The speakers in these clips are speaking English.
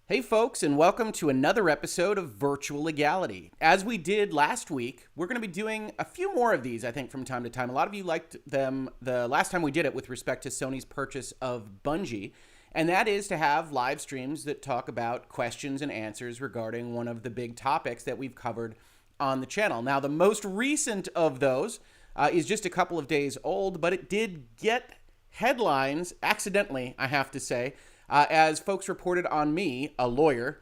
Hey folks, and welcome to another episode of Virtual Legality. As we did last week, we're going to be doing a few more of these, I think, from time to time. A lot of you liked them the last time we did it with respect to Sony's purchase of Bungie, and that is to have live streams that talk about questions and answers regarding one of the big topics that we've covered on the channel. Now, the most recent of those is just a couple of days old, but it did get headlines, accidentally, I have to say, as folks reported on me, a lawyer,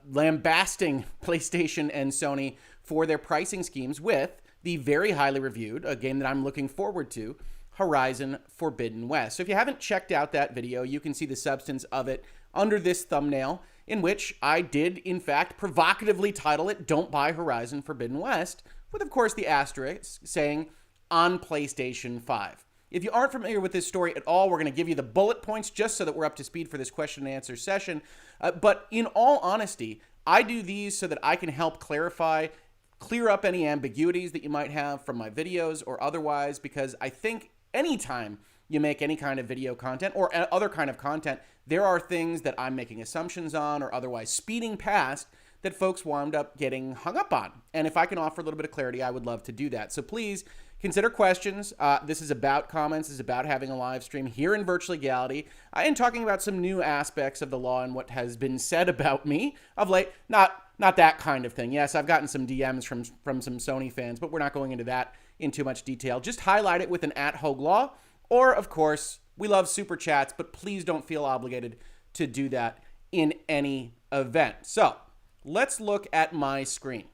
lambasting PlayStation and Sony for their pricing schemes with the very highly reviewed, a game that I'm looking forward to, Horizon Forbidden West. So if you haven't checked out that video, you can see the substance of it under this thumbnail, in which I did, in fact, provocatively title it, Don't Buy Horizon Forbidden West, with, of course, the asterisk saying, on PlayStation 5. If you aren't familiar with this story at all, we're going to give you the bullet points just so that we're up to speed for this question and answer session. But in all honesty, I do these so that I can help clarify, clear up any ambiguities that you might have from my videos or otherwise, because I think anytime you make any kind of video content or other kind of content, there are things that I'm making assumptions on or otherwise speeding past that folks wound up getting hung up on. And if I can offer a little bit of clarity, I would love to do that. So please consider questions. This is about comments. This is about having a live stream here in Virtual Legality and talking about some new aspects of the law and what has been said about me of late. Not that kind of thing. Yes, I've gotten some DMs from some Sony fans, but we're not going into that in too much detail. Just highlight it with an @Hoeg Law, or of course, we love super chats, but please don't feel obligated to do that in any event. So let's look at my screen.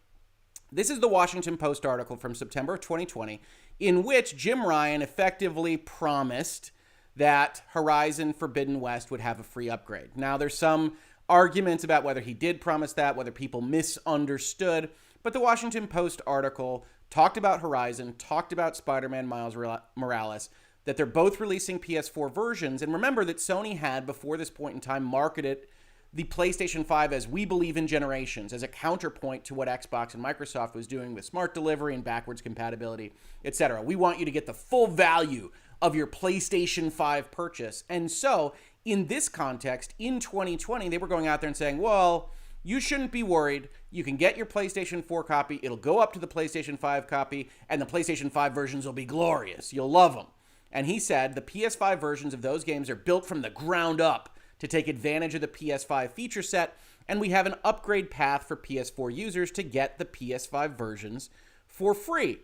This is the Washington Post article from September 2020, in which Jim Ryan effectively promised that Horizon Forbidden West would have a free upgrade. Now, there's some arguments about whether he did promise that, whether people misunderstood, but the Washington Post article talked about Horizon, talked about Spider-Man Miles Morales, that they're both releasing PS4 versions, and remember that Sony had, before this point in time, marketed the PlayStation 5 as we believe in generations, as a counterpoint to what Xbox and Microsoft was doing with smart delivery and backwards compatibility, etc. We want you to get the full value of your PlayStation 5 purchase. And so, in this context, in 2020, they were going out there and saying, well, you shouldn't be worried. You can get your PlayStation 4 copy. It'll go up to the PlayStation 5 copy, and the PlayStation 5 versions will be glorious. You'll love them. And he said the PS5 versions of those games are built from the ground up to take advantage of the PS5 feature set, and we have an upgrade path for PS4 users to get the PS5 versions for free.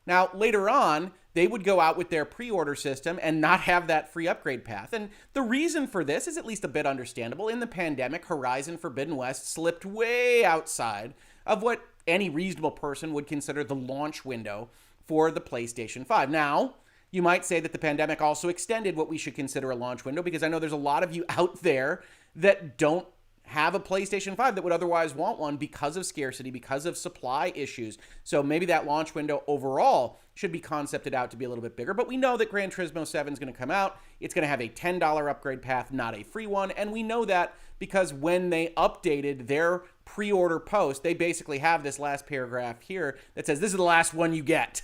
Now, later on, they would go out with their pre-order system and not have that free upgrade path. And the reason for this is at least a bit understandable. In the pandemic, Horizon Forbidden West slipped way outside of what any reasonable person would consider the launch window for the PlayStation 5. Now, you might say that the pandemic also extended what we should consider a launch window, because I know there's a lot of you out there that don't have a PlayStation 5 that would otherwise want one because of scarcity, because of supply issues. So maybe that launch window overall should be concepted out to be a little bit bigger. But we know that Gran Turismo 7 is going to come out. It's going to have a $10 upgrade path, not a free one. And we know that because when they updated their pre-order post, they basically have this last paragraph here that says, this is the last one you get.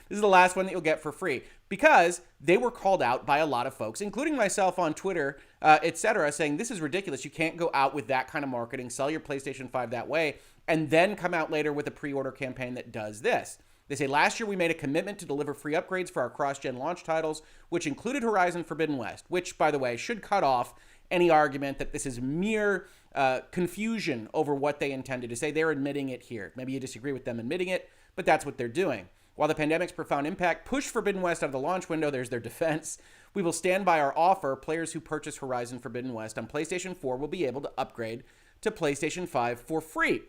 This is the last one that you'll get for free, because they were called out by a lot of folks, including myself on Twitter, etc., saying this is ridiculous. You can't go out with that kind of marketing, sell your PlayStation 5 that way, and then come out later with a pre-order campaign that does this. They say, last year we made a commitment to deliver free upgrades for our cross-gen launch titles, which included Horizon Forbidden West, which, by the way, should cut off any argument that this is mere confusion over what they intended to say. They're admitting it here. Maybe you disagree with them admitting it, but that's what they're doing. While the pandemic's profound impact pushed Forbidden West out of the launch window, there's their defense. We will stand by our offer. Players who purchase Horizon Forbidden West on PlayStation 4 will be able to upgrade to PlayStation 5 for free.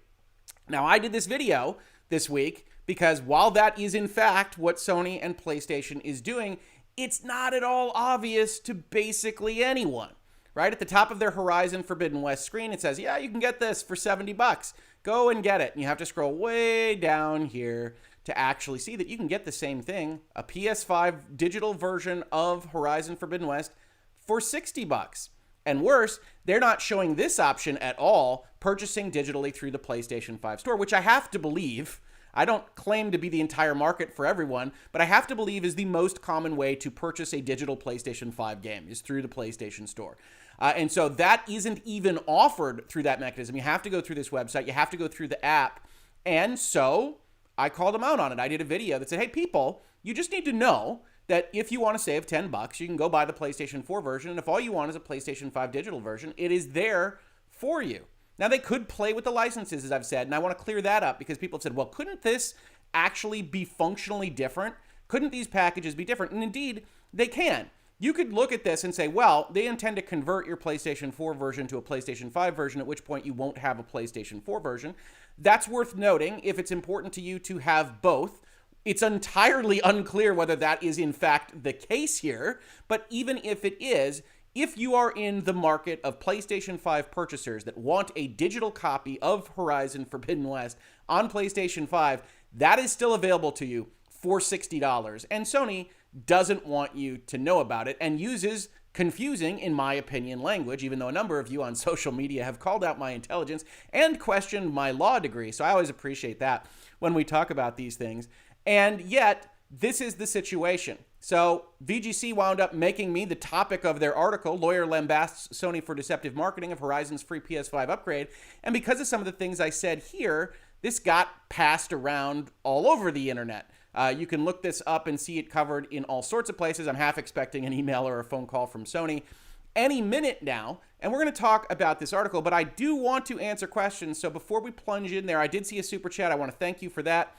Now, I did this video this week because while that is in fact what Sony and PlayStation is doing, it's not at all obvious to basically anyone, right? At the top of their Horizon Forbidden West screen, it says, yeah, you can get this for $70. Go and get it. And you have to scroll way down here to actually see that you can get the same thing, a PS5 digital version of Horizon Forbidden West for $60. And worse, they're not showing this option at all, purchasing digitally through the PlayStation 5 store, which I have to believe I don't claim to be the entire market for everyone, but I have to believe is the most common way to purchase a digital PlayStation 5 game is through the PlayStation Store. And so that isn't even offered through that mechanism. You have to go through this website. You have to go through the app. And so I called them out on it. I did a video that said, hey, people, you just need to know that if you want to save $10, you can go buy the PlayStation 4 version. And if all you want is a PlayStation 5 digital version, it is there for you. Now, they could play with the licenses, as I've said, and I want to clear that up because people have said, well, couldn't this actually be functionally different? Couldn't these packages be different? And indeed, they can. You could look at this and say, well, they intend to convert your PlayStation 4 version to a PlayStation 5 version, at which point you won't have a PlayStation 4 version. That's worth noting if it's important to you to have both. It's entirely unclear whether that is in fact the case here, but even if it is, if you are in the market of PlayStation 5 purchasers that want a digital copy of Horizon Forbidden West on PlayStation 5, that is still available to you for $60. And Sony doesn't want you to know about it and uses confusing, in my opinion, language, even though a number of you on social media have called out my intelligence and questioned my law degree. So I always appreciate that when we talk about these things. And yet, this is the situation. So VGC wound up making me the topic of their article. Lawyer lambasts Sony for deceptive marketing of Horizon's free PS5 upgrade. And because of some of the things I said here, this got passed around all over the internet. You can look this up and see it covered in all sorts of places. I'm half expecting an email or a phone call from Sony any minute now. And we're going to talk about this article, but I do want to answer questions. So before we plunge in there, I did see a super chat. I want to thank you for that.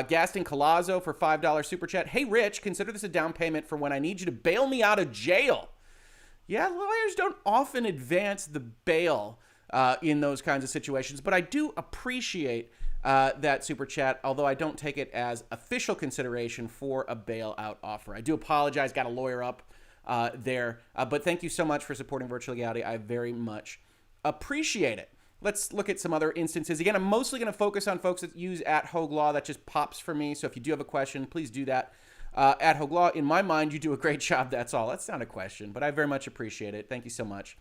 Gaston Colazzo for $5 super chat. Hey, Rich, consider this a down payment for when I need you to bail me out of jail. Yeah, lawyers don't often advance the bail in those kinds of situations, but I do appreciate that super chat, although I don't take it as official consideration for a bailout offer. I do apologize, got a lawyer up there, but thank you so much for supporting Virtual Legality. I very much appreciate it. Let's look at some other instances. Again, I'm mostly going to focus on folks that use @Hoeg Law. That just pops for me. So if you do have a question, please do that. @Hoeg Law, in my mind, you do a great job. That's all. That's not a question, but I very much appreciate it. Thank you so much.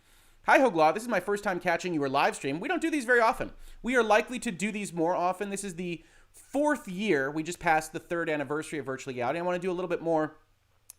Hi, Hoeg Law. This is my first time catching your live stream. We don't do these very often. We are likely to do these more often. This is the 4th year. We just passed the 3rd anniversary of Virtual Legality. I want to do a little bit more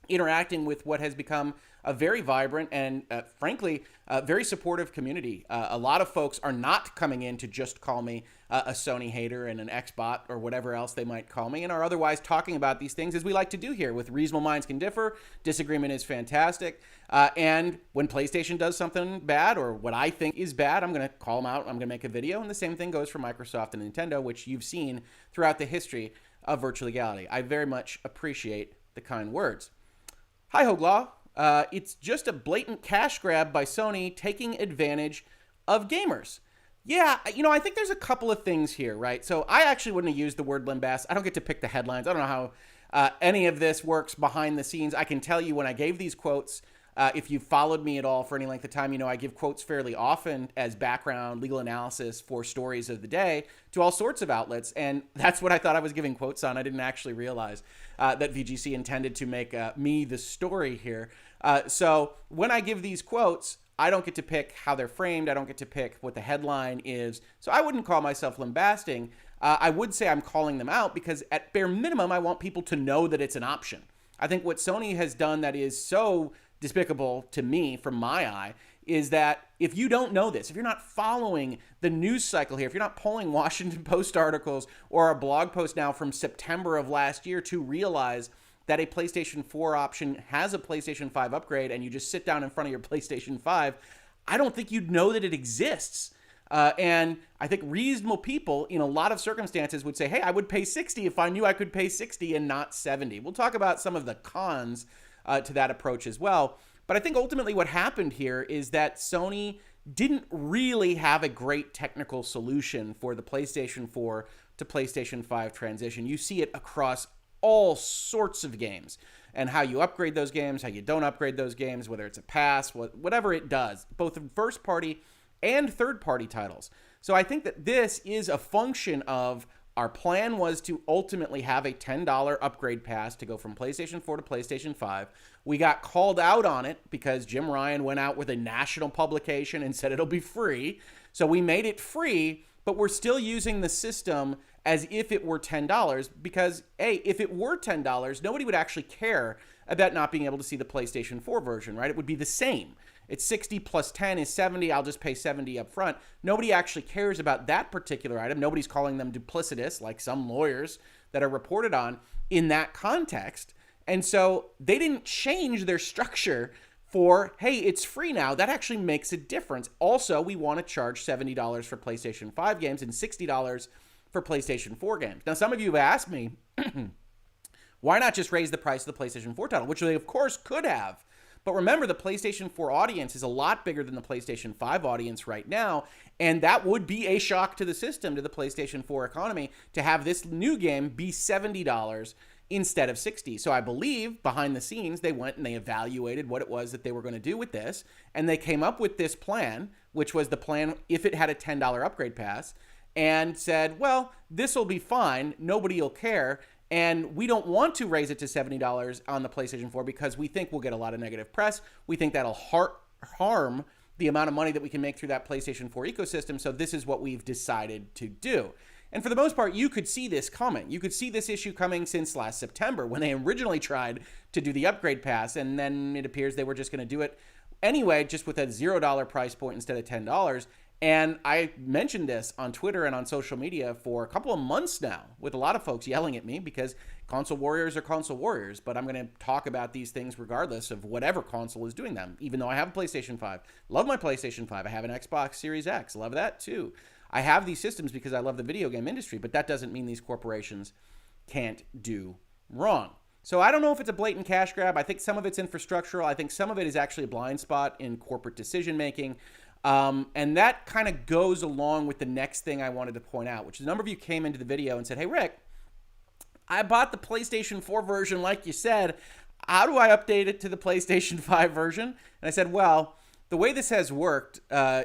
interacting with what has become a very vibrant and, frankly, very supportive community. A lot of folks are not coming in to just call me a Sony hater and an Xbot or whatever else they might call me, and are otherwise talking about these things as we like to do here. With reasonable minds can differ, disagreement is fantastic, and when PlayStation does something bad or what I think is bad, I'm going to call them out, I'm going to make a video, and the same thing goes for Microsoft and Nintendo, which you've seen throughout the history of Virtual Legality. I very much appreciate the kind words. Hi, Hoeg Law. It's just a blatant cash grab by Sony taking advantage of gamers. Yeah, you know, I think there's a couple of things here, right? So I actually wouldn't have used the word lambast. I don't get to pick the headlines. I don't know how any of this works behind the scenes. I can tell you when I gave these quotes, if you've followed me at all for any length of time, you know I give quotes fairly often as background legal analysis for stories of the day to all sorts of outlets. And that's what I thought I was giving quotes on. I didn't actually realize that VGC intended to make me the story here. So when I give these quotes, I don't get to pick how they're framed. I don't get to pick what the headline is. So I wouldn't call myself lambasting. I would say I'm calling them out because at bare minimum, I want people to know that it's an option. I think what Sony has done that is so despicable to me from my eye is that if you don't know this, if you're not following the news cycle here, if you're not pulling Washington Post articles or a blog post now from September of last year to realize that a PlayStation 4 option has a PlayStation 5 upgrade and you just sit down in front of your PlayStation 5, I don't think you'd know that it exists. And I think reasonable people in a lot of circumstances would say, hey, I would pay $60 if I knew I could pay $60 and not $70. We'll talk about some of the cons to that approach as well. But I think ultimately what happened here is that Sony didn't really have a great technical solution for the PlayStation 4 to PlayStation 5 transition. You see it across all sorts of games and how you upgrade those games, how you don't upgrade those games, whether it's a pass, whatever it does, both in first party and third party titles. So I think that this is a function of our plan was to ultimately have a $10 upgrade pass to go from PlayStation 4 to PlayStation 5. We got called out on it because Jim Ryan went out with a national publication and said it'll be free. So we made it free, but we're still using the system as if it were $10 because, A, if it were $10, nobody would actually care about not being able to see the PlayStation 4 version, right? It would be the same. It's 60 plus 10 is 70. I'll just pay 70 up front. Nobody actually cares about that particular item. Nobody's calling them duplicitous like some lawyers that are reported on in that context. And so they didn't change their structure for, hey, it's free now. That actually makes a difference. Also, we want to charge $70 for PlayStation 5 games and $60 for PlayStation 4 games. Now, some of you have asked me, why not just raise the price of the PlayStation 4 title, which they, of course, could have. But remember, the PlayStation 4 audience is a lot bigger than the PlayStation 5 audience right now, and that would be a shock to the system, to the PlayStation 4 economy, to have this new game be $70 instead of $60. So I believe, behind the scenes, they went and they evaluated what it was that they were going to do with this, and they came up with this plan, which was the plan if it had a $10 upgrade pass, and said, well, this will be fine, nobody will care, and we don't want to raise it to $70 on the PlayStation 4 because we think we'll get a lot of negative press. We think that'll harm the amount of money that we can make through that PlayStation 4 ecosystem. So this is what we've decided to do. And for the most part, you could see this coming. You could see this issue coming since last September when they originally tried to do the upgrade pass. And then it appears they were just going to do it anyway, just with a $0 price point instead of $10. And I mentioned this on Twitter and on social media for a couple of months now with a lot of folks yelling at me because console warriors are console warriors. But I'm going to talk about these things regardless of whatever console is doing them, even though I have a PlayStation 5. Love my PlayStation 5. I have an Xbox Series X. Love that too. I have these systems because I love the video game industry, but that doesn't mean these corporations can't do wrong. So I don't know if it's a blatant cash grab. I think some of it's infrastructural. I think some of it is actually a blind spot in corporate decision making. And that kind of goes along with the next thing I wanted to point out, which is a number of you came into the video and said, hey, Rick, I bought the PlayStation 4 version like you said. How do I update it to the PlayStation 5 version? And I said, well, the way this has worked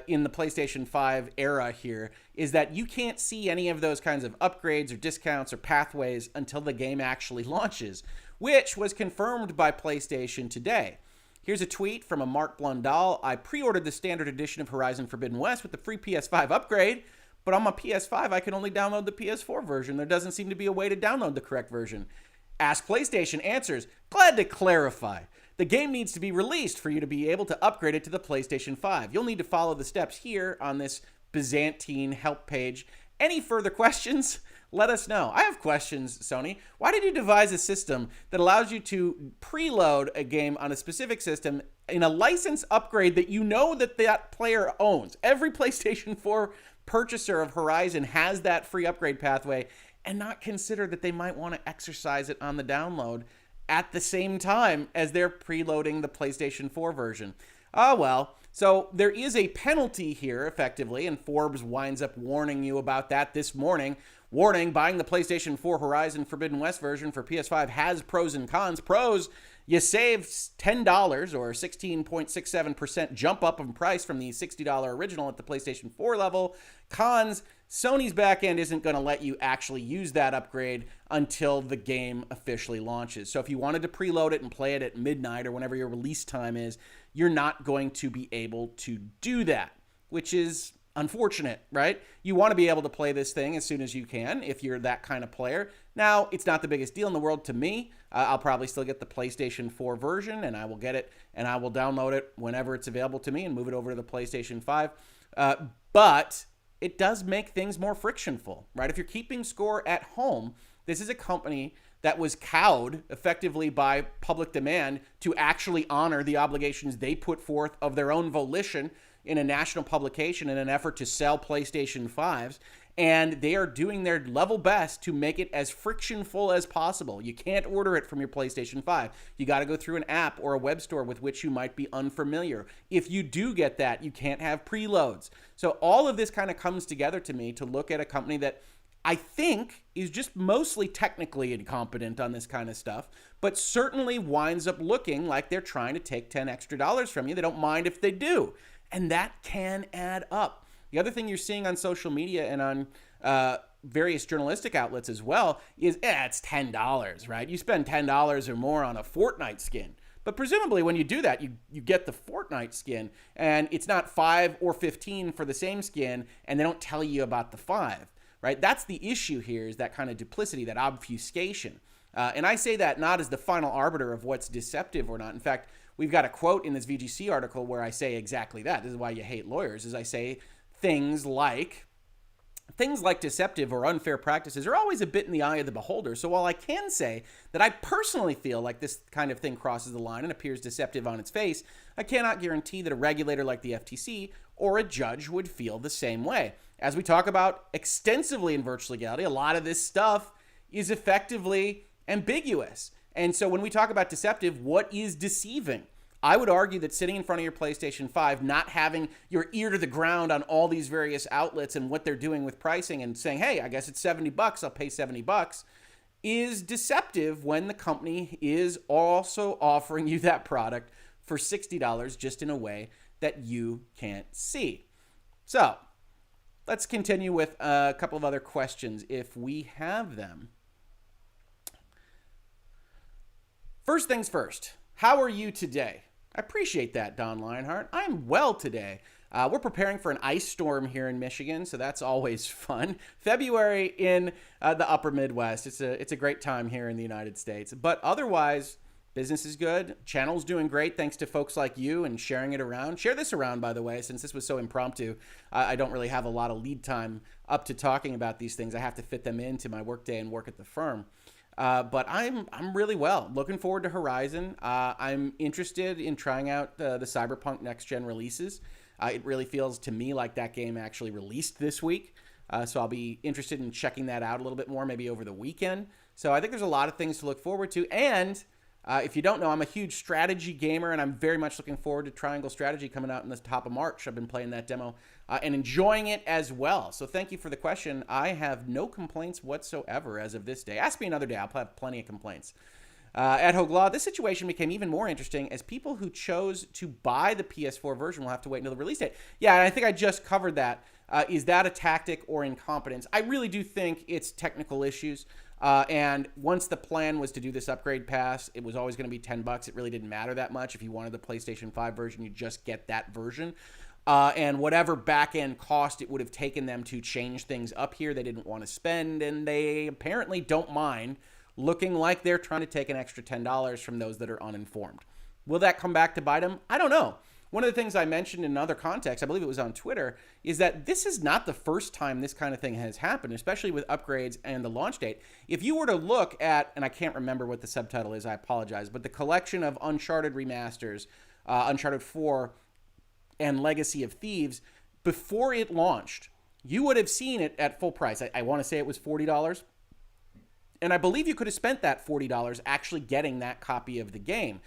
in the PlayStation 5 era here is that you can't see any of those kinds of upgrades or discounts or pathways until the game actually launches, which was confirmed by PlayStation today. Here's a tweet from a Mark Blundell. I pre-ordered the standard edition of Horizon Forbidden West with the free PS5 upgrade, but on my PS5, I can only download the PS4 version. There doesn't seem to be a way to download the correct version. Ask PlayStation answers, glad to clarify. The game needs to be released for you to be able to upgrade it to the PlayStation 5. You'll need to follow the steps here on this Byzantine help page. Any further questions? Let us know. I have questions, Sony. Why did you devise a system that allows you to preload a game on a specific system in a license upgrade that you know that that player owns? Every PlayStation 4 purchaser of Horizon has that free upgrade pathway, and not consider that they might want to exercise it on the download at the same time as they're preloading the PlayStation 4 version. Oh, well. So there is a penalty here, effectively, and Forbes winds up warning you about that this morning. Warning, buying the PlayStation 4 Horizon Forbidden West version for PS5 has pros and cons. Pros, you save $10 or 16.67% jump up in price from the $60 original at the PlayStation 4 level. Cons, Sony's backend isn't going to let you actually use that upgrade until the game officially launches. So if you wanted to preload it and play it at midnight or whenever your release time is, you're not going to be able to do that, which is unfortunate, right? You want to be able to play this thing as soon as you can if you're that kind of player. Now, it's not the biggest deal in the world to me. I'll probably still get the PlayStation 4 version, and I will get it, and I will download it whenever it's available to me and move it over to the PlayStation 5. But it does make things more frictionful, right? If you're keeping score at home, this is a company that was cowed effectively by public demand to actually honor the obligations they put forth of their own volition in a national publication in an effort to sell PlayStation 5s. And they are doing their level best to make it as frictionful as possible. You can't order it from your PlayStation 5. You got to go through an app or a web store with which you might be unfamiliar. If you do get that, you can't have preloads. So all of this kind of comes together to me to look at a company that I think is just mostly technically incompetent on this kind of stuff, but certainly winds up looking like they're trying to take $10 extra from you. They don't mind if they do. And that can add up. The other thing you're seeing on social media and on various journalistic outlets as well is, it's $10, right? You spend $10 or more on a Fortnite skin. But presumably when you do that, you get the Fortnite skin, and it's not $5 or $15 for the same skin, and they don't tell you about the $5. right? That's the issue here, is that kind of duplicity, that obfuscation. And I say that not as the final arbiter of what's deceptive or not. In fact, we've got a quote in this VGC article where I say exactly that. This is why you hate lawyers, is I say things like deceptive or unfair practices are always a bit in the eye of the beholder. So while I can say that I personally feel like this kind of thing crosses the line and appears deceptive on its face, I cannot guarantee that a regulator like the FTC or a judge would feel the same way. As we talk about extensively in virtual legality, a lot of this stuff is effectively ambiguous. And so when we talk about deceptive, what is deceiving? I would argue that sitting in front of your PlayStation 5, not having your ear to the ground on all these various outlets and what they're doing with pricing and saying, hey, I guess it's $70, I'll pay $70, is deceptive when the company is also offering you that product for $60 just in a way that you can't see. So let's continue with a couple of other questions if we have them. First things first, how are you today? I appreciate that, Don Lionheart. I'm well today. We're preparing for an ice storm here in Michigan, so that's always fun. February in the upper Midwest. It's a great time here in the United States. But otherwise, business is good. Channel's doing great thanks to folks like you and sharing it around. Share this around, by the way, since this was so impromptu. I don't really have a lot of lead time up to talking about these things. I have to fit them into my workday and work at the firm. But I'm really well. Looking forward to Horizon. I'm interested in trying out the Cyberpunk Next Gen releases. It really feels to me like that game actually released this week. So I'll be interested in checking that out a little bit more, maybe over the weekend. So I think there's a lot of things to look forward to. And if you don't know, I'm a huge strategy gamer, and I'm very much looking forward to Triangle Strategy coming out in the top of March. I've been playing that demo and enjoying it as well. So thank you for the question. I have no complaints whatsoever as of this day. Ask me another day. I'll have plenty of complaints. At Hoeg Law, this situation became even more interesting as people who chose to buy the PS4 version will have to wait until the release date. Yeah, and I think I just covered that. Is that a tactic or incompetence? I really do think it's technical issues. And once the plan was to do this upgrade pass, it was always going to be $10. It really didn't matter that much. If you wanted the PlayStation 5 version, you just get that version. And whatever back-end cost it would have taken them to change things up here, they didn't want to spend, and they apparently don't mind looking like they're trying to take an extra $10 from those that are uninformed. Will that come back to bite them? I don't know. One of the things I mentioned in another context, I believe it was on Twitter, is that this is not the first time this kind of thing has happened, especially with upgrades and the launch date. If you were to look at, and I can't remember what the subtitle is, I apologize, but the collection of Uncharted remasters, Uncharted 4, and Legacy of Thieves, before it launched, you would have seen it at full price. I want to say it was $40. And I believe you could have spent that $40 actually getting that copy of the game.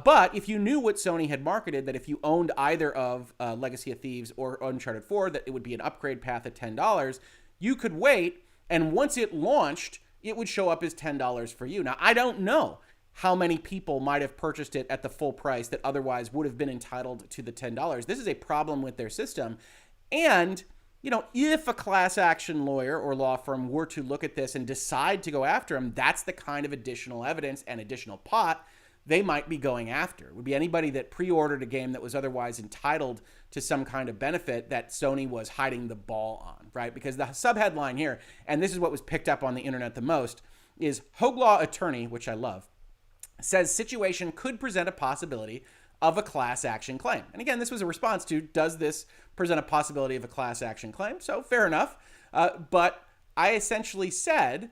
But if you knew what Sony had marketed, that if you owned either of Legacy of Thieves or Uncharted 4, that it would be an upgrade path at $10, you could wait, and once it launched, it would show up as $10 for you. Now, I don't know how many people might have purchased it at the full price that otherwise would have been entitled to the $10. This is a problem with their system. And, you know, if a class action lawyer or law firm were to look at this and decide to go after them, that's the kind of additional evidence and additional pot they might be going after. It would be anybody that pre-ordered a game that was otherwise entitled to some kind of benefit that Sony was hiding the ball on, right? Because the subheadline here, and this is what was picked up on the internet the most, is Hoeg Law attorney, which I love, says situation could present a possibility of a class action claim. And again, this was a response to, does this present a possibility of a class action claim? So fair enough. But I essentially said,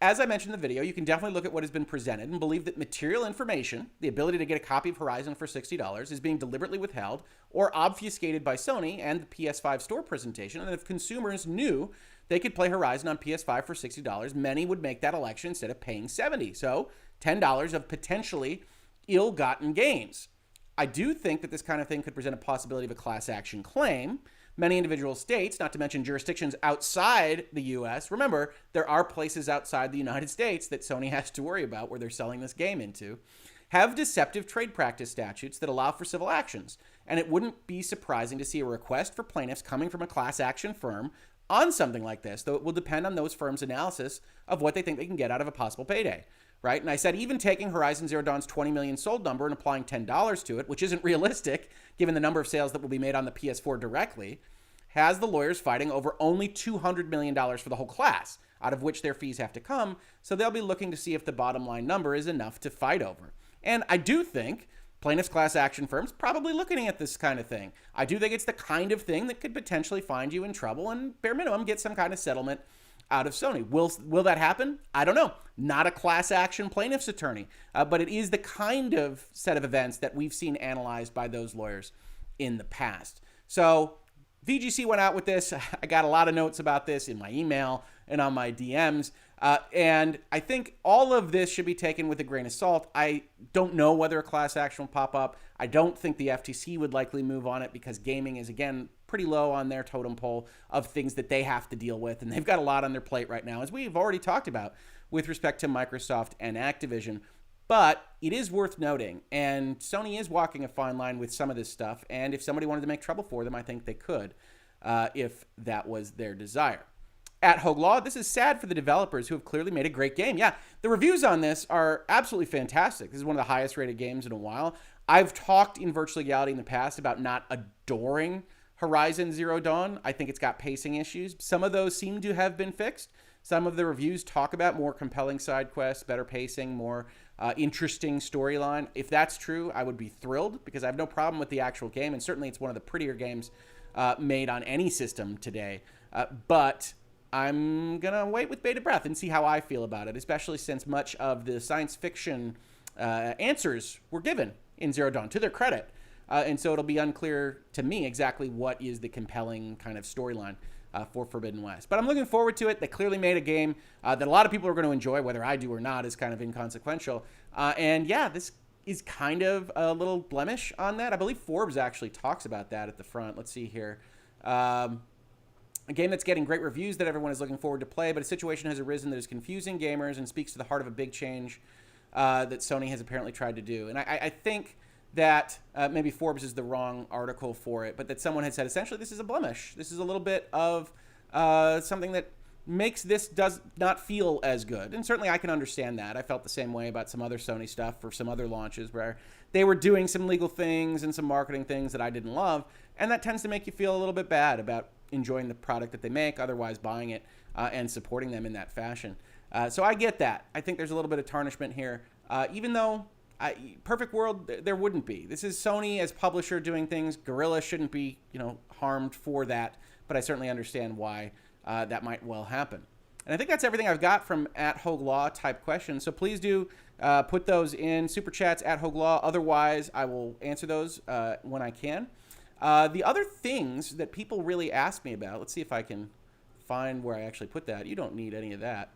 as I mentioned in the video, you can definitely look at what has been presented and believe that material information, the ability to get a copy of Horizon for $60, is being deliberately withheld or obfuscated by Sony and the PS5 store presentation. And if consumers knew they could play Horizon on PS5 for $60, many would make that election instead of paying $70. So $10 of potentially ill-gotten gains. I do think that this kind of thing could present a possibility of a class action claim. Many individual states, not to mention jurisdictions outside the U.S., remember, there are places outside the United States that Sony has to worry about where they're selling this game into, have deceptive trade practice statutes that allow for civil actions. And it wouldn't be surprising to see a request for plaintiffs coming from a class action firm on something like this, though it will depend on those firms' analysis of what they think they can get out of a possible payday, right? And I said even taking Horizon Zero Dawn's 20 million sold number and applying $10 to it, which isn't realistic given the number of sales that will be made on the PS4 directly, has the lawyers fighting over only $200 million for the whole class, out of which their fees have to come. So they'll be looking to see if the bottom line number is enough to fight over. And I do think plaintiffs' class action firms probably looking at this kind of thing. I do think it's the kind of thing that could potentially find you in trouble and, bare minimum, get some kind of settlement out of Sony. Will that happen? I don't know. Not a class action plaintiff's attorney, but it is the kind of set of events that we've seen analyzed by those lawyers in the past. So VGC went out with this. I got a lot of notes about this in my email and on my DMs. And I think all of this should be taken with a grain of salt. I don't know whether a class action will pop up. I don't think the FTC would likely move on it because gaming is, again, pretty low on their totem pole of things that they have to deal with. And they've got a lot on their plate right now, as we've already talked about with respect to Microsoft and Activision. But it is worth noting, and Sony is walking a fine line with some of this stuff. And if somebody wanted to make trouble for them, I think they could, if that was their desire. At Hoeg Law, this is sad for the developers who have clearly made a great game. Yeah, the reviews on this are absolutely fantastic. This is one of the highest rated games in a while. I've talked in Virtual Legality in the past about not adoring Horizon Zero Dawn. I think it's got pacing issues. Some of those seem to have been fixed. Some of the reviews talk about more compelling side quests, better pacing, more interesting storyline. If that's true, I would be thrilled because I have no problem with the actual game, and certainly it's one of the prettier games made on any system today. But I'm going to wait with bated breath and see how I feel about it, especially since much of the science fiction answers were given in Zero Dawn, to their credit. And so it'll be unclear to me exactly what is the compelling kind of storyline for Forbidden West. But I'm looking forward to it. They clearly made a game that a lot of people are going to enjoy. Whether I do or not is kind of inconsequential. And yeah, this is kind of a little blemish on that. I believe Forbes actually talks about that at the front. Let's see here. A game that's getting great reviews that everyone is looking forward to play, but a situation has arisen that is confusing gamers and speaks to the heart of a big change that Sony has apparently tried to do. And I think that maybe Forbes is the wrong article for it, but that someone had said, essentially, this is a blemish. This is a little bit of something that makes this does not feel as good. And certainly I can understand that. I felt the same way about some other Sony stuff for some other launches where they were doing some legal things and some marketing things that I didn't love. And that tends to make you feel a little bit bad about enjoying the product that they make, otherwise buying it and supporting them in that fashion. So I get that. I think there's a little bit of tarnishment here, even though perfect world, there wouldn't be. This is Sony as publisher doing things. Guerrilla shouldn't be, harmed for that, but I certainly understand why that might well happen. And I think that's everything I've got from at Hoeg Law type questions. So please do put those in super chats at Hoeg Law. Otherwise, I will answer those when I can. The other things that people really ask me about, let's see if I can find where I actually put that. You don't need any of that.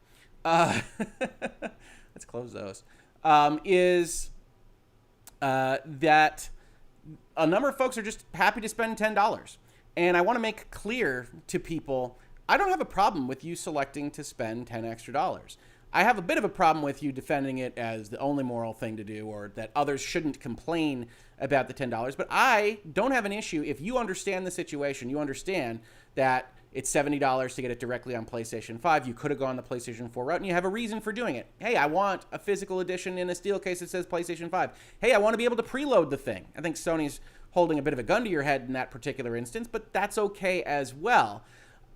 Let's close those. Is that a number of folks are just happy to spend $10. And I want to make clear to people, I don't have a problem with you selecting to spend $10 extra. I have a bit of a problem with you defending it as the only moral thing to do, or that others shouldn't complain about the $10. But I don't have an issue if you understand the situation. You understand that it's $70 to get it directly on PlayStation 5. You could have gone the PlayStation 4 route, and you have a reason for doing it. Hey, I want a physical edition in a steel case that says PlayStation 5. Hey, I want to be able to preload the thing. I think Sony's holding a bit of a gun to your head in that particular instance, but that's okay as well.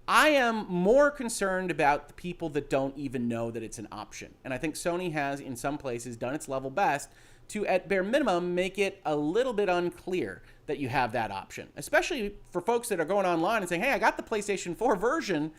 I am more concerned about the people that don't even know that it's an option. And I think Sony has, in some places, done its level best to, at bare minimum, make it a little bit unclear that you have that option. Especially for folks that are going online and saying, hey, I got the PlayStation 4 version.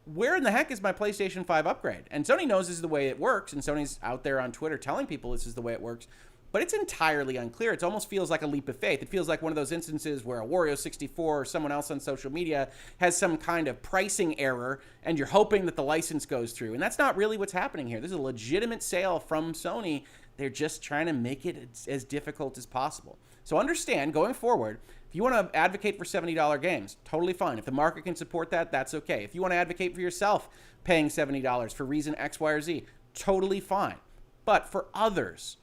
Where in the heck is my PlayStation 5 upgrade? And Sony knows this is the way it works, and Sony's out there on Twitter telling people this is the way it works. But it's entirely unclear. It almost feels like a leap of faith. It feels like one of those instances where a Wario64 or someone else on social media has some kind of pricing error, and you're hoping that the license goes through. And that's not really what's happening here. This is a legitimate sale from Sony. They're just trying to make it as difficult as possible. So understand, going forward, if you want to advocate for $70 games, totally fine. If the market can support that, that's okay. If you want to advocate for yourself paying $70 for reason X, Y, or Z, totally fine. But for others,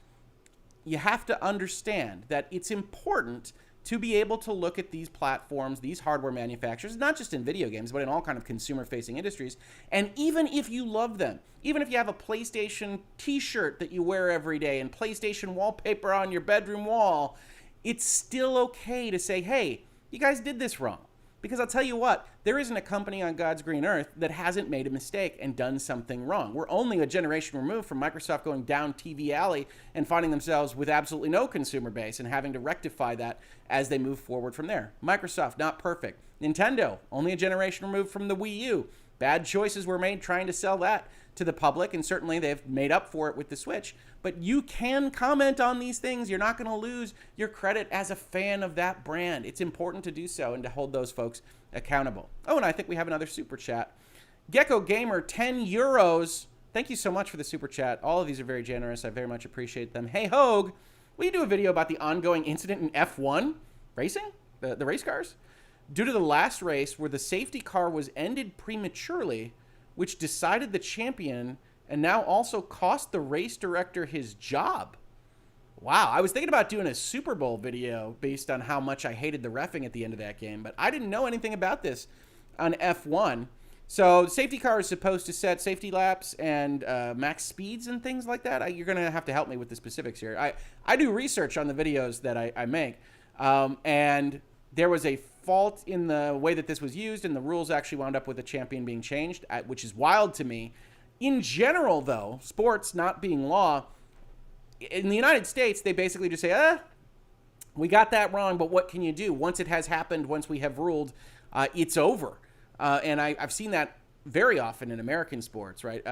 you have to understand that it's important to be able to look at these platforms, these hardware manufacturers, not just in video games, but in all kind of consumer-facing industries. And even if you love them, even if you have a PlayStation t-shirt that you wear every day and PlayStation wallpaper on your bedroom wall, it's still okay to say, hey, you guys did this wrong. Because I'll tell you what, there isn't a company on God's green earth that hasn't made a mistake and done something wrong. We're only a generation removed from Microsoft going down TV alley and finding themselves with absolutely no consumer base and having to rectify that as they move forward from there. Microsoft, not perfect. Nintendo, only a generation removed from the Wii U. Bad choices were made trying to sell that to the public, and certainly they've made up for it with the Switch. But you can comment on these things. You're not going to lose your credit as a fan of that brand. It's important to do so and to hold those folks accountable. Oh, and I think we have another super chat. Gecko Gamer, 10 euros. Thank you so much for the super chat. All of these are very generous. I very much appreciate them. Hey, Hoeg, will you do a video about the ongoing incident in F1 racing, the race cars? Due to the last race where the safety car was ended prematurely, which decided the champion and now also cost the race director his job. Wow, I was thinking about doing a Super Bowl video based on how much I hated the reffing at the end of that game, but I didn't know anything about this on F1. So the safety car is supposed to set safety laps and max speeds and things like that. You're going to have to help me with the specifics here. I do research on the videos that I make, and there was a fault in the way that this was used, and the rules actually wound up with the champion being changed, which is wild to me. In general, though, sports not being law, in the United States, they basically just say, we got that wrong, but what can you do? Once it has happened, once we have ruled, it's over. And I've seen that very often in American sports, right?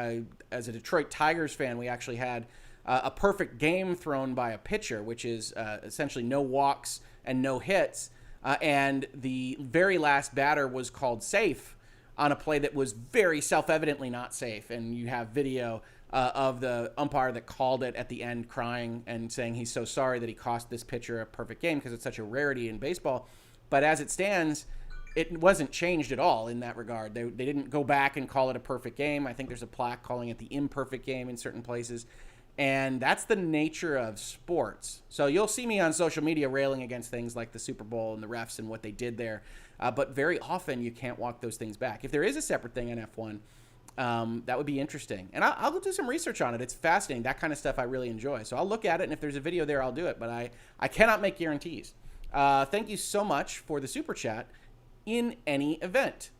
As a Detroit Tigers fan, we actually had a perfect game thrown by a pitcher, which is essentially no walks and no hits. And the very last batter was called safe on a play that was very self-evidently not safe. And you have video of the umpire that called it at the end crying and saying he's so sorry that he cost this pitcher a perfect game because it's such a rarity in baseball. But as it stands, it wasn't changed at all in that regard. They didn't go back and call it a perfect game. I think there's a plaque calling it the imperfect game in certain places. And that's the nature of sports. So you'll see me on social media railing against things like the Super Bowl and the refs and what they did there. But very often you can't walk those things back. If there is a separate thing in F1, that would be interesting. And I'll do some research on it. It's fascinating. That kind of stuff I really enjoy. So I'll look at it, and if there's a video there, I'll do it. But I cannot make guarantees. Thank you so much for the super chat in any event.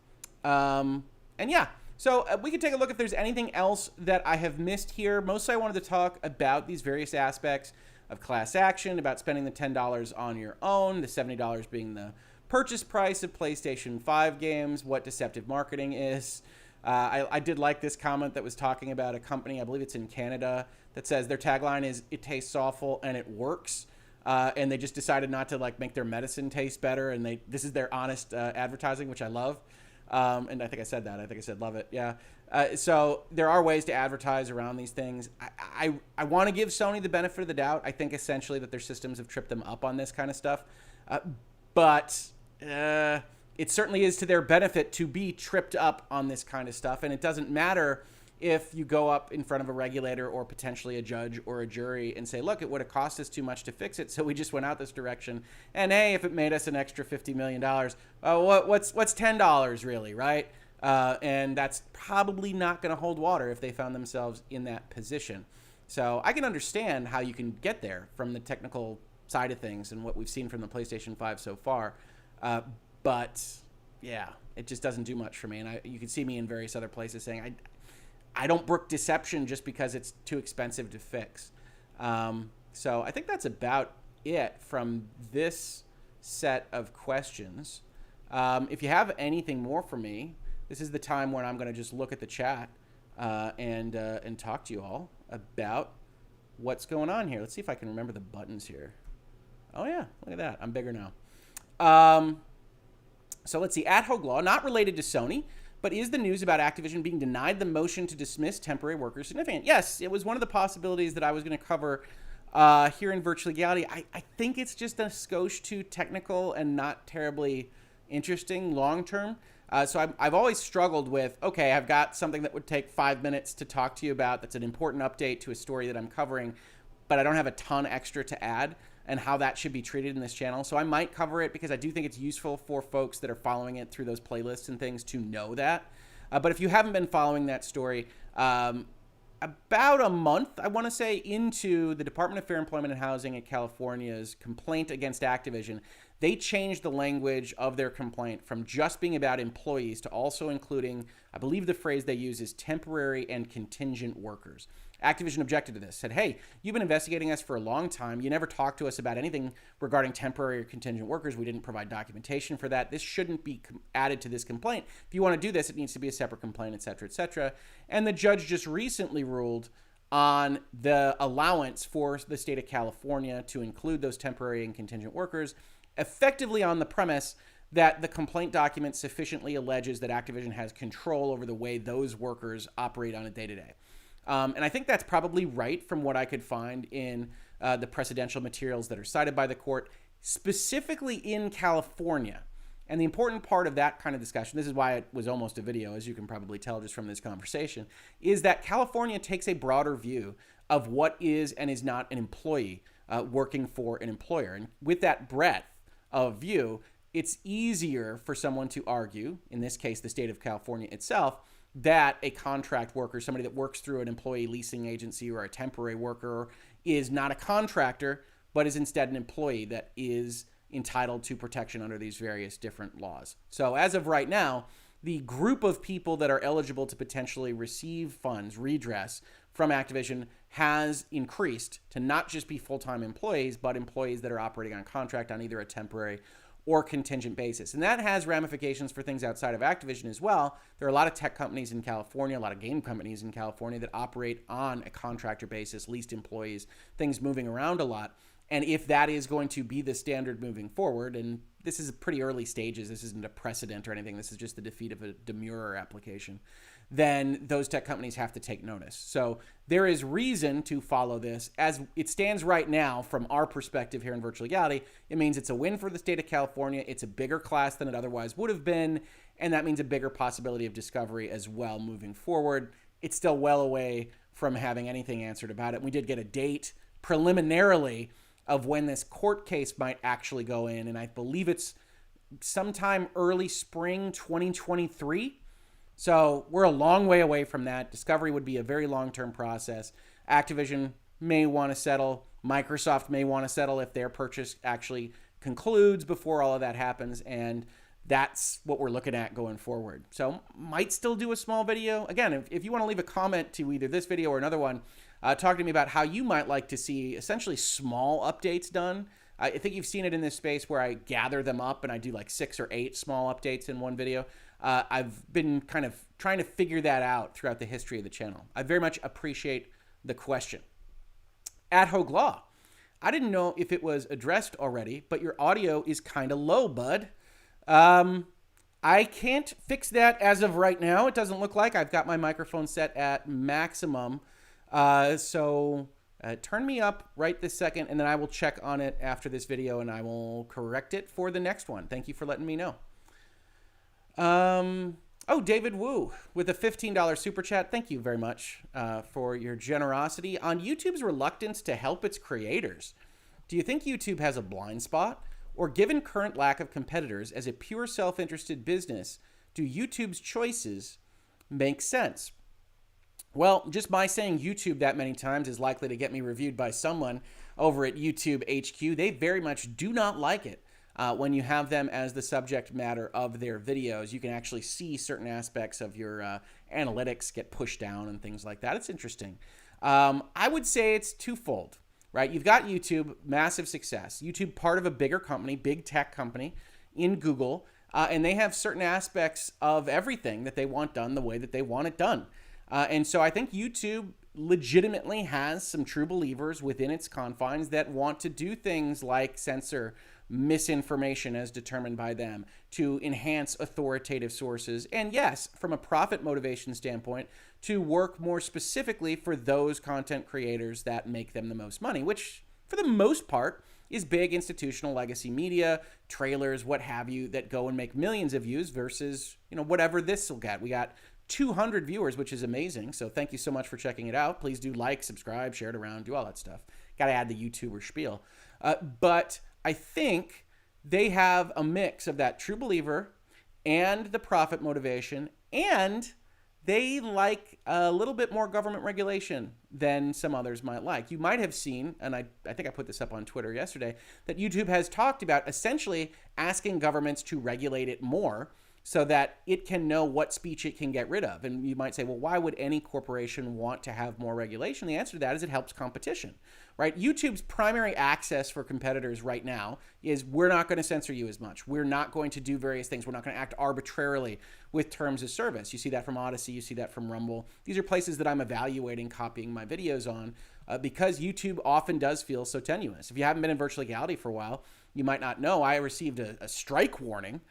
And yeah. So we can take a look if there's anything else that I have missed here. Mostly I wanted to talk about these various aspects of class action, about spending the $10 on your own, the $70 being the purchase price of PlayStation 5 games, what deceptive marketing is. I did like this comment that was talking about a company, I believe it's in Canada, that says their tagline is, "It tastes awful and it works." And they just decided not to make their medicine taste better. And this is their honest advertising, which I love. And I think I said that. I think I said love it. Yeah. So there are ways to advertise around these things. I want to give Sony the benefit of the doubt. I think essentially that their systems have tripped them up on this kind of stuff. But it certainly is to their benefit to be tripped up on this kind of stuff. And it doesn't matter if you go up in front of a regulator or potentially a judge or a jury and say, look, it would have cost us too much to fix it, so we just went out this direction. And hey, if it made us an extra $50 million, what's $10 really, right? And that's probably not going to hold water if they found themselves in that position. So I can understand how you can get there from the technical side of things and what we've seen from the PlayStation 5 so far. But yeah, it just doesn't do much for me. And you can see me in various other places saying, I don't brook deception just because it's too expensive to fix. So I think that's about it from this set of questions. If you have anything more for me, this is the time when I'm going to just look at the chat and talk to you all about what's going on here. Let's see if I can remember the buttons here. Oh, yeah. Look at that. I'm bigger now. So let's see. At Hoeg Law, not related to Sony, but is the news about Activision being denied the motion to dismiss temporary workers significant? Yes, it was one of the possibilities that I was going to cover here in Virtual Legality. I think it's just a skosh too technical and not terribly interesting long term. So I've always struggled with, okay, I've got something that would take 5 minutes to talk to you about that's an important update to a story that I'm covering, but I don't have a ton extra to add and how that should be treated in this channel. So I might cover it because I do think it's useful for folks that are following it through those playlists and things to know that. But if you haven't been following that story, about a month, I want to say, into the Department of Fair Employment and Housing in California's complaint against Activision, they changed the language of their complaint from just being about employees to also including, I believe the phrase they use is temporary and contingent workers. Activision objected to this, said, hey, you've been investigating us for a long time. You never talked to us about anything regarding temporary or contingent workers. We didn't provide documentation for that. This shouldn't be added to this complaint. If you want to do this, it needs to be a separate complaint, et cetera, et cetera. And the judge just recently ruled on the allowance for the state of California to include those temporary and contingent workers, effectively on the premise that the complaint document sufficiently alleges that Activision has control over the way those workers operate on a day-to-day. And I think that's probably right from what I could find in the precedential materials that are cited by the court, specifically in California. And the important part of that kind of discussion, this is why it was almost a video, as you can probably tell just from this conversation, is that California takes a broader view of what is and is not an employee working for an employer. And with that breadth of view, it's easier for someone to argue, in this case, the state of California itself, that a contract worker, somebody that works through an employee leasing agency or a temporary worker, is not a contractor, but is instead an employee that is entitled to protection under these various different laws. So as of right now, the group of people that are eligible to potentially receive funds, redress from Activision, has increased to not just be full-time employees, but employees that are operating on contract on either a temporary or contingent basis. And that has ramifications for things outside of Activision as well. There are a lot of tech companies in California, a lot of game companies in California that operate on a contractor basis, leased employees, things moving around a lot. And if that is going to be the standard moving forward, and this is pretty early stages, this isn't a precedent or anything, this is just the defeat of a demurrer application, then those tech companies have to take notice. So there is reason to follow this. As it stands right now, from our perspective here in Virtual Legality, it means it's a win for the state of California. It's a bigger class than it otherwise would have been, and that means a bigger possibility of discovery as well moving forward. It's still well away from having anything answered about it. We did get a date preliminarily of when this court case might actually go in, and I believe it's sometime early spring 2023. So we're a long way away from that. Discovery would be a very long-term process. Activision may want to settle. Microsoft may want to settle if their purchase actually concludes before all of that happens. And that's what we're looking at going forward. So might still do a small video. Again, if you want to leave a comment to either this video or another one, talk to me about how you might like to see essentially small updates done. I think you've seen it in this space where I gather them up and I do like 6 or 8 small updates in one video. I've been kind of trying to figure that out throughout the history of the channel. I very much appreciate the question. At Hoeg Law, I didn't know if it was addressed already, but your audio is kind of low, bud. I can't fix that as of right now. It doesn't look like I've got my microphone set at maximum. So turn me up right this second, and then I will check on it after this video, and I will correct it for the next one. Thank you for letting me know. Oh, David Wu with a $15 super chat. Thank you very much for your generosity. On YouTube's reluctance to help its creators, do you think YouTube has a blind spot? Or given current lack of competitors as a pure self-interested business, do YouTube's choices make sense? Well, just by saying YouTube that many times is likely to get me reviewed by someone over at YouTube HQ. They very much do not like it when you have them as the subject matter of their videos. You can actually see certain aspects of your analytics get pushed down and things like that. It's interesting. I would say it's twofold, right? You've got YouTube, massive success. YouTube, part of a bigger company, big tech company in Google, and they have certain aspects of everything that they want done the way that they want it done. And so I think YouTube legitimately has some true believers within its confines that want to do things like censor misinformation as determined by them, to enhance authoritative sources, and yes, from a profit motivation standpoint, to work more specifically for those content creators that make them the most money, which for the most part is big institutional legacy media, trailers, what have you, that go and make millions of views versus, you know, whatever this will get. We got 200 viewers, which is amazing. So thank you so much for checking it out. Please do like, subscribe, share it around, do all that stuff. Got to add the YouTuber spiel. But I think they have a mix of that true believer and the profit motivation and they like a little bit more government regulation than some others might like. You might have seen, and I think I put this up on Twitter yesterday, that YouTube has talked about essentially asking governments to regulate it more so that it can know what speech it can get rid of. And you might say, well, why would any corporation want to have more regulation? The answer to that is it helps competition, right? YouTube's primary access for competitors right now is we're not going to censor you as much. We're not going to do various things. We're not going to act arbitrarily with terms of service. You see that from Odyssey. You see that from Rumble. These are places that I'm evaluating copying my videos on because YouTube often does feel so tenuous. If you haven't been in virtual legality for a while, you might not know I received a strike warning,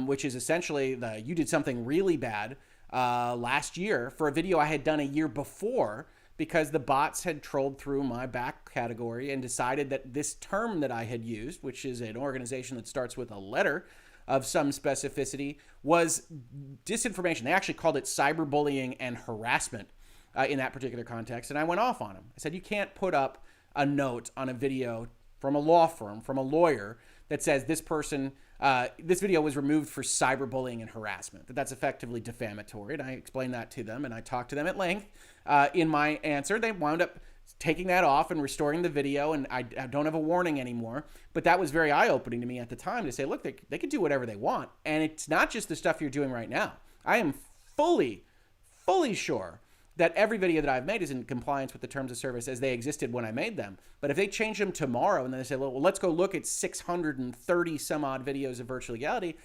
which is essentially you did something really bad last year for a video I had done a year before because the bots had trolled through my back category and decided that this term that I had used, which is an organization that starts with a letter of some specificity, was disinformation. They actually called it cyberbullying and harassment in that particular context, and I went off on them. I said, you can't put up a note on a video from a law firm, from a lawyer, that says this person, this video was removed for cyberbullying and harassment, that's effectively defamatory. And I explained that to them, and I talked to them at length. In my answer, they wound up taking that off and restoring the video, and I don't have a warning anymore. But that was very eye-opening to me at the time to say, look, they can do whatever they want. And it's not just the stuff you're doing right now. I am fully sure that every video that I've made is in compliance with the terms of service as they existed when I made them. But if they change them tomorrow and then they say, well, let's go look at 630 some odd videos of virtual legality,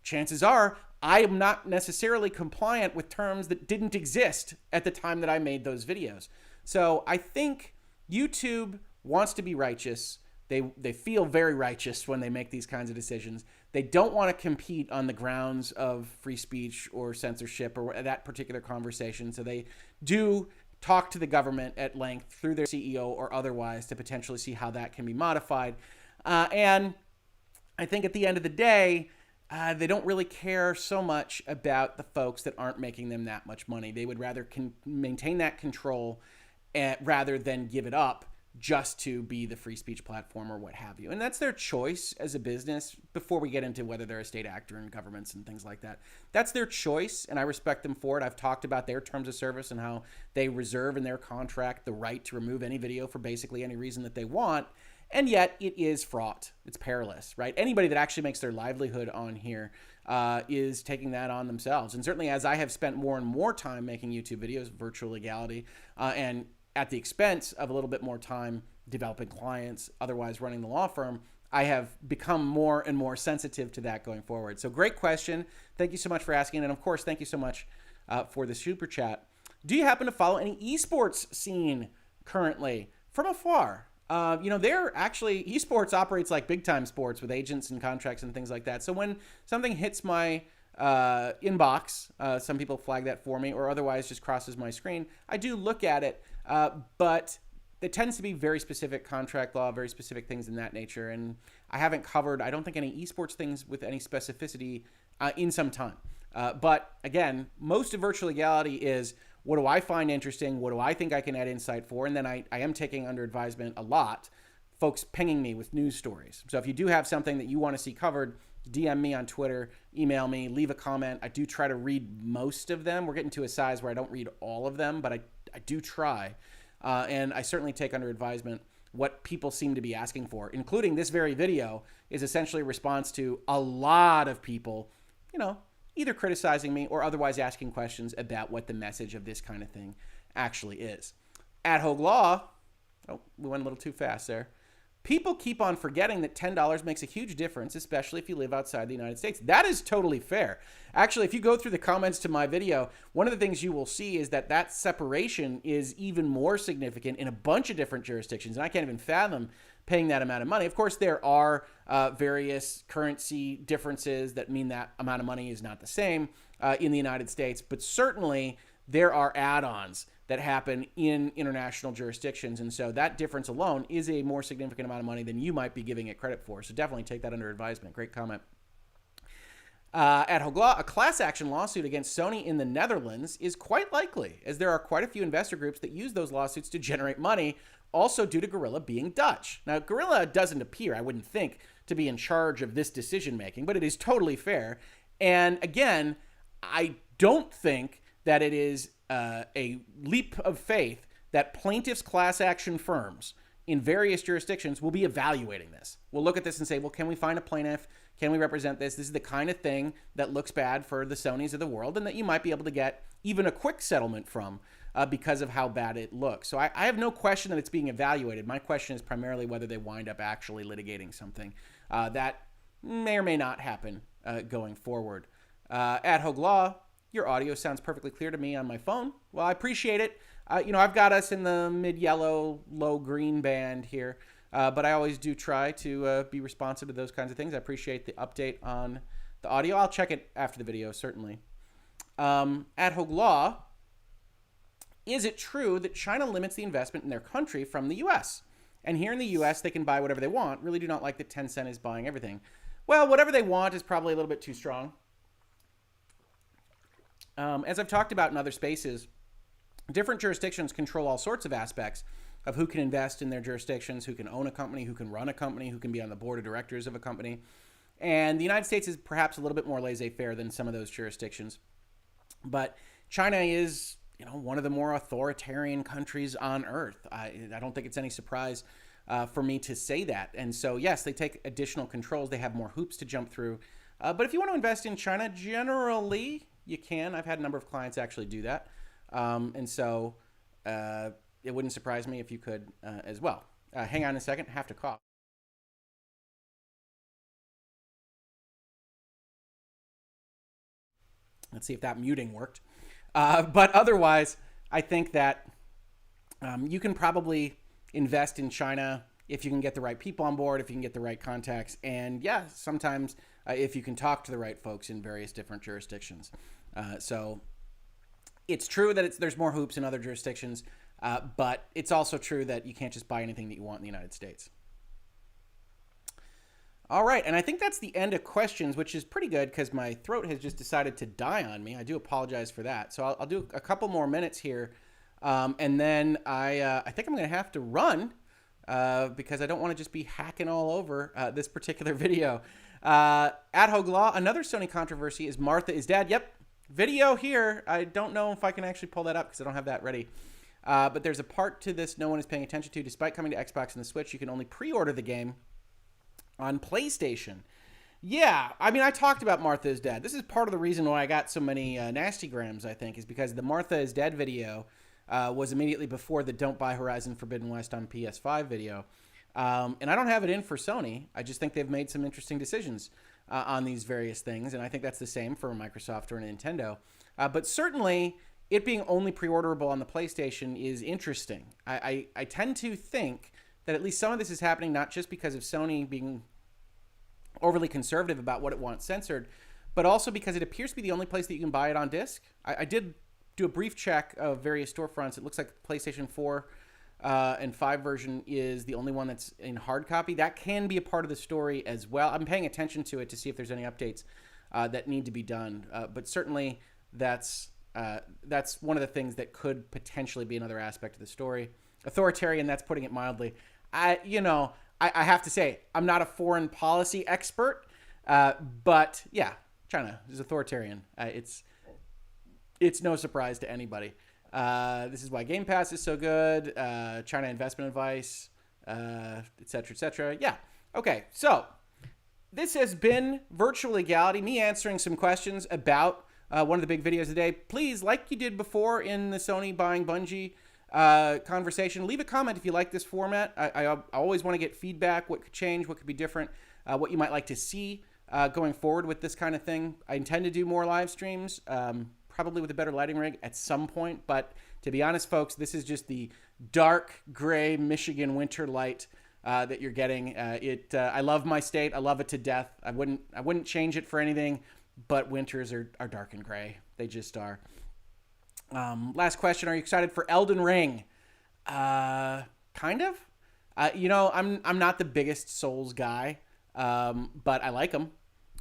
chances are I am not necessarily compliant with terms that didn't exist at the time that I made those videos. So I think YouTube wants to be righteous. They feel very righteous when they make these kinds of decisions. They don't want to compete on the grounds of free speech or censorship or that particular conversation. So they do talk to the government at length through their CEO or otherwise to potentially see how that can be modified. And I think at the end of the day, they don't really care so much about the folks that aren't making them that much money. They would rather maintain that control rather than give it up just to be the free speech platform or what have you. And that's their choice as a business before we get into whether they're a state actor in governments and things like that. That's their choice, and I respect them for it. I've talked about their terms of service and how they reserve in their contract the right to remove any video for basically any reason that they want, and yet it is fraught. It's perilous, right? Anybody that actually makes their livelihood on here is taking that on themselves. And certainly as I have spent more and more time making YouTube videos, virtual legality, and at the expense of a little bit more time developing clients, otherwise running the law firm, I have become more and more sensitive to that going forward. So great question. Thank you so much for asking. And of course, thank you so much for the super chat. Do you happen to follow any esports scene currently from afar? They're actually, esports operates like big time sports with agents and contracts and things like that. So when something hits my inbox, some people flag that for me or otherwise just crosses my screen, I do look at it. But it tends to be very specific contract law, very specific things in that nature. And I haven't covered, I don't think, any esports things with any specificity in some time. But again, most of virtual legality is, what do I find interesting? What do I think I can add insight for? And then I am taking under advisement a lot folks pinging me with news stories. So if you do have something that you want to see covered, DM me on Twitter, email me, leave a comment. I do try to read most of them. We're getting to a size where I don't read all of them, but I do try. And I certainly take under advisement what people seem to be asking for, including this very video is essentially a response to a lot of people, either criticizing me or otherwise asking questions about what the message of this kind of thing actually is. At Hoeg Law, we went a little too fast there. People keep on forgetting that $10 makes a huge difference, especially if you live outside the United States. That is totally fair. Actually, if you go through the comments to my video, one of the things you will see is that separation is even more significant in a bunch of different jurisdictions, and I can't even fathom paying that amount of money. Of course, there are various currency differences that mean that amount of money is not the same in the United States, but certainly there are add-ons that happen in international jurisdictions. And so that difference alone is a more significant amount of money than you might be giving it credit for. So definitely take that under advisement. Great comment. At Hoeg Law, a class action lawsuit against Sony in the Netherlands is quite likely, as there are quite a few investor groups that use those lawsuits to generate money, also due to Gorilla being Dutch. Now, Gorilla doesn't appear, I wouldn't think, to be in charge of this decision-making, but it is totally fair. And again, I don't think that it is a leap of faith that plaintiffs' class action firms in various jurisdictions will be evaluating this. We'll look at this and say, well, can we find a plaintiff? Can we represent this? This is the kind of thing that looks bad for the Sonys of the world and that you might be able to get even a quick settlement from because of how bad it looks. So I have no question that it's being evaluated. My question is primarily whether they wind up actually litigating something that may or may not happen going forward. At Hoeg Law, your audio sounds perfectly clear to me on my phone. Well, I appreciate it. I've got us in the mid-yellow, low-green band here, but I always do try to be responsive to those kinds of things. I appreciate the update on the audio. I'll check it after the video, certainly. At Hoeg Law, is it true that China limits the investment in their country from the U.S.? And here in the U.S., they can buy whatever they want. Really do not like that Tencent is buying everything. Well, whatever they want is probably a little bit too strong. As I've talked about in other spaces, different jurisdictions control all sorts of aspects of who can invest in their jurisdictions, who can own a company, who can run a company, who can be on the board of directors of a company. And the United States is perhaps a little bit more laissez-faire than some of those jurisdictions. But China is, one of the more authoritarian countries on earth. I don't think it's any surprise for me to say that. And so, yes, they take additional controls. They have more hoops to jump through. But if you want to invest in China, generally you can. I've had a number of clients actually do that. And so it wouldn't surprise me if you could as well. Hang on a second. I have to cough. Let's see if that muting worked. But otherwise, I think that you can probably invest in China if you can get the right people on board, if you can get the right contacts, and yeah, sometimes if you can talk to the right folks in various different jurisdictions. So it's true that there's more hoops in other jurisdictions, but it's also true that you can't just buy anything that you want in the United States. All right, and I think that's the end of questions, which is pretty good because my throat has just decided to die on me. I do apologize for that. So I'll do a couple more minutes here, and then I think I'm going to have to run because I don't want to just be hacking all over this particular video. At Hoeg Law, another Sony controversy is Martha is dead. Yep, video here. I don't know if I can actually pull that up because I don't have that ready. But there's a part to this no one is paying attention to. Despite coming to Xbox and the Switch, you can only pre-order the game on PlayStation. Yeah, I mean, I talked about Martha is Dead. This is part of the reason why I got so many nasty grams, I think, is because the Martha is Dead video was immediately before the Don't Buy Horizon Forbidden West on PS5 video. And I don't have it in for Sony. I just think they've made some interesting decisions on these various things, and I think that's the same for Microsoft or Nintendo. But certainly, it being only pre-orderable on the PlayStation is interesting. I tend to think that at least some of this is happening not just because of Sony being overly conservative about what it wants censored, but also because it appears to be the only place that you can buy it on disc. I did do a brief check of various storefronts. It looks like PlayStation 4 and 5 version is the only one that's in hard copy. That can be a part of the story as well. I'm paying attention to it to see if there's any updates that need to be done. But certainly that's one of the things that could potentially be another aspect of the story. Authoritarian, that's putting it mildly. I have to say, I'm not a foreign policy expert, but yeah, China is authoritarian. It's no surprise to anybody. This is why Game Pass is so good. China investment advice, et cetera, et cetera. Yeah. Okay. So this has been Virtual Legality, me answering some questions about one of the big videos today. Please, like you did before in the Sony buying Bungie conversation, leave a comment if you like this format. I always want to get feedback, what could change, what could be different, what you might like to see going forward with this kind of thing. I intend to do more live streams, probably with a better lighting rig at some point, but to be honest, folks, this is just the dark gray Michigan winter light that you're getting. I love my state. I love it to death. I wouldn't change it for anything, but winters are dark and gray. They just are. Last question. Are you excited for Elden Ring? Kind of. I'm not the biggest Souls guy, but I like them.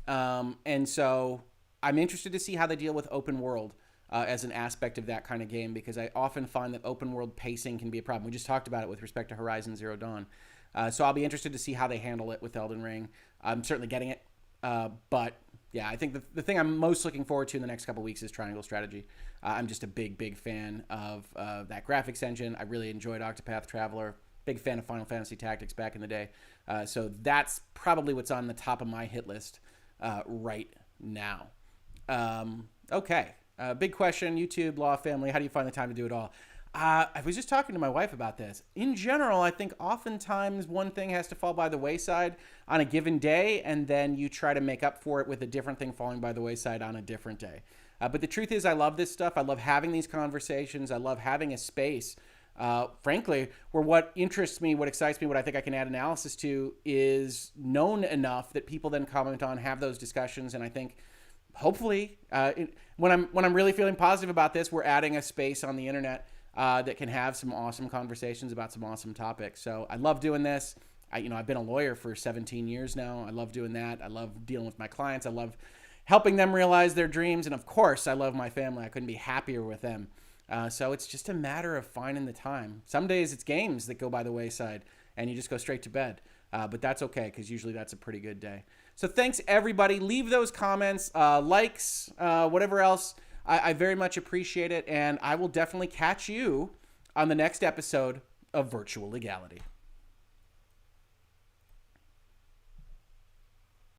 And so I'm interested to see how they deal with open world as an aspect of that kind of game, because I often find that open world pacing can be a problem. We just talked about it with respect to Horizon Zero Dawn. So I'll be interested to see how they handle it with Elden Ring. I'm certainly getting it, but I think the thing I'm most looking forward to in the next couple weeks is Triangle Strategy. I'm just a big fan of that graphics engine. I really enjoyed Octopath Traveler. Big fan of Final Fantasy Tactics back in the day. So that's probably what's on the top of my hit list right now. Okay. Big question, YouTube, law, family. How do you find the time to do it all? I was just talking to my wife about this. In general, I think oftentimes one thing has to fall by the wayside on a given day, and then you try to make up for it with a different thing falling by the wayside on a different day. But the truth is, I love this stuff. I love having these conversations. I love having a space, frankly, where what interests me, what excites me, what I think I can add analysis to is known enough that people then comment on, have those discussions, and I think hopefully when I'm really feeling positive about this, we're adding a space on the internet that can have some awesome conversations about some awesome topics. So I love doing this. I've been a lawyer for 17 years now. I love doing that. I love dealing with my clients. I love helping them realize their dreams. And of course, I love my family. I couldn't be happier with them. So it's just a matter of finding the time. Some days it's games that go by the wayside and you just go straight to bed. But that's okay, because usually that's a pretty good day. So thanks, everybody. Leave those comments, likes, whatever else. I very much appreciate it, and I will definitely catch you on the next episode of Virtual Legality.